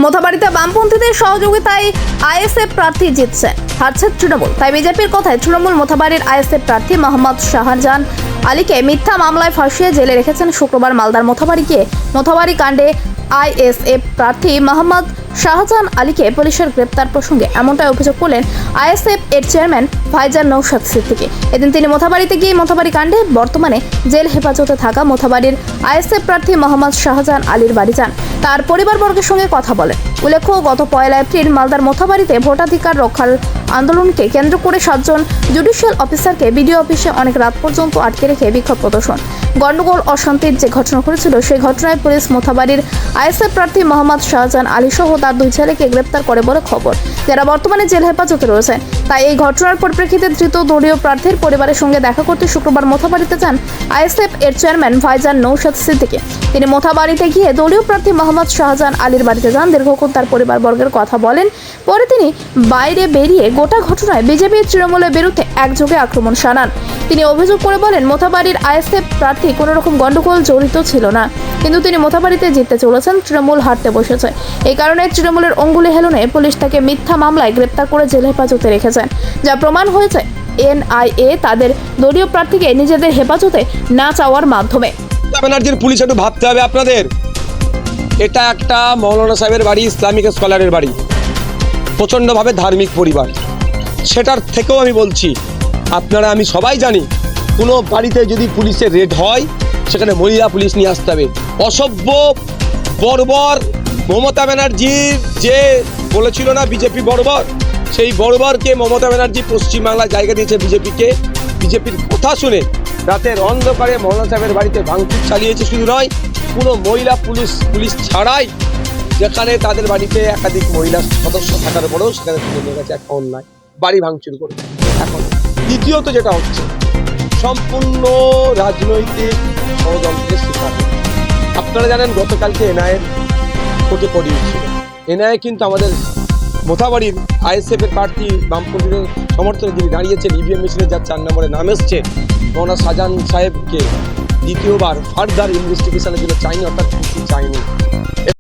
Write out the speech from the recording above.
মোথাবাড়িতে বামপন্থীদের সহযোগিতায় আইএসএফ প্রার্থী জিতছে, হারছে তৃণমূল। তাই বিজেপির কথায় তৃণমূল মোথাবাড়ির আইএসএফ প্রার্থী মোহাম্মদ শাহজাহান আলীকে মিথ্যা মামলায় ফাঁসিয়ে জেলে রেখেছেন। শুক্রবার মালদার মোথাবাড়ি গিয়ে মোথাবাড়ি কাণ্ডে আইএসএফ প্রার্থী মোহাম্মদ শাহজাহান আলীকে পুলিশের গ্রেপ্তার প্রসঙ্গে এমনটাই অভিযোগ করলেন আইএসএফ এর চেয়ারম্যান ভাইজান নৌশাদ সিদ্দিকী। এদিন তিনি মোথাবাড়িতে গিয়ে মোথাবাড়ি কাণ্ডে বর্তমানে জেল হেফাজতে থাকা মোথাবাড়ির আইএসএফ প্রার্থী মোহাম্মদ শাহজাহান আলীর বাড়ি যান, তার পরিবারবর্গের সঙ্গে কথা বলেন। উল্লেখ্য, গত 1 এপ্রিল মালদার মোথাবাড়িতে ভোটাধিকার রক্ষার আন্দোলনকে কেন্দ্র করে 7 জন জুডিশিয়াল অফিসারকে বিডিও অফিসে অনেক রাত পর্যন্ত আটকে রেখে বিক্ষোভ প্রদর্শন, গন্ডগোল, অশান্তির যে ঘটনা ঘটেছিল, সেই ঘটনায় পুলিশ মোথাবাড়ির আইএসএফ প্রার্থী মোহাম্মদ শাহজাহান আলী সহ তার 2 ছেলেকে গ্রেপ্তার করে বলে খবর, যারা বর্তমানে জেল হেফাজতে রয়েছেন। তাই এই ঘটনার পরিপ্রেক্ষিতে ধৃত দলীয় প্রার্থীর পরিবারের সঙ্গে দেখা করতে শুক্রবার মোথাবাড়িতে যান আইএসএফ এর চেয়ারম্যান ভাইজান নৌশাদ সিদ্দিকী। তিনি মোথাবাড়িতে গিয়ে দলীয় প্রার্থী মোহাম্মদ শাহজাহান আলীর বাড়িতে যান, দীর্ঘক্ষণ তার পরিবারবর্গের কথা বলেন। পরে তিনি বাইরে বেরিয়ে গোটা ঘটনায় বিজেপি তৃণমূলের বিরুদ্ধে একযোগে আক্রমণ শানান। তিনি অভিযোগ করে বলেন, মোথাবাড়ির আইএসএফ প্রার্থী কোনো রকম গন্ডগোল জড়িত ছিল না, কিন্তু তিনি মোথাবাড়িতে জিততে চলেছেন, তৃণমূল হারতে বসেছে। এই কারণে তৃণমূলের অঙ্গুলি হেলনে পুলিশ তাকে মিথ্যা মামলায় গ্রেপ্তার করে জেল হেফাজতে রেখেছেন, যা প্রমাণ হয়েছে এনআইএ তাদের দলীয় প্রার্থীকে নিজেদের হেফাজতে না চাওয়ার মাধ্যমে। ব্যানার্জির পুলিশ একটু ভাবতে হবে আপনাদের। এটা একটা মৌলানা সাহেবের বাড়ি, ইসলামিক স্কলারের বাড়ি, প্রচণ্ডভাবে ধার্মিক পরিবার। সেটার থেকেও আমি বলছি, আপনারা আমি সবাই জানি, কোনো বাড়িতে যদি পুলিশের রেড হয় সেখানে মহিলা পুলিশ নিয়ে আসতে হবে। অসভ্য বর্বর মমতা ব্যানার্জির যে বলেছিল না বিজেপি বর্বর, সেই বর্বরকে মমতা ব্যানার্জি পশ্চিমবাংলায় জায়গা দিয়েছে বিজেপিকে। বিজেপির কথা শুনে রাতের অন্ধকারে মৌলানা সাহেবের বাড়িতে ভাঙচুর চালিয়েছে। শুধু নয়, কোনো মহিলা পুলিশ ছাড়াই, যেখানে তাদের বাড়িতে একাধিক মহিলা সদস্য থাকার পরেও সেখানে নিয়ে গেছে একটা অন্যায়, বাড়ি ভাঙচুর করে। এখন দ্বিতীয়ত যেটা হচ্ছে, সম্পূর্ণ রাজনৈতিক ষড়যন্ত্রের শিকার। আপনারা জানেন, গতকালকে এনআইএর কোর্টে পড়িয়েছিল। এনআইএ কিন্তু আমাদের মোথাবাড়ির আইএসএফ এর প্রার্থী বামপন্থীদের সমর্থনে যিনি দাঁড়িয়েছেন, ইভিএম মেশিনে যার 4 নম্বরে নাম এসছে, মৌলানা শাহজাহান সাহেবকে দ্বিতীয়বার ফার্দার ইনভেস্টিগেশনের জন্য চাইনি, অর্থাৎ চাইনি।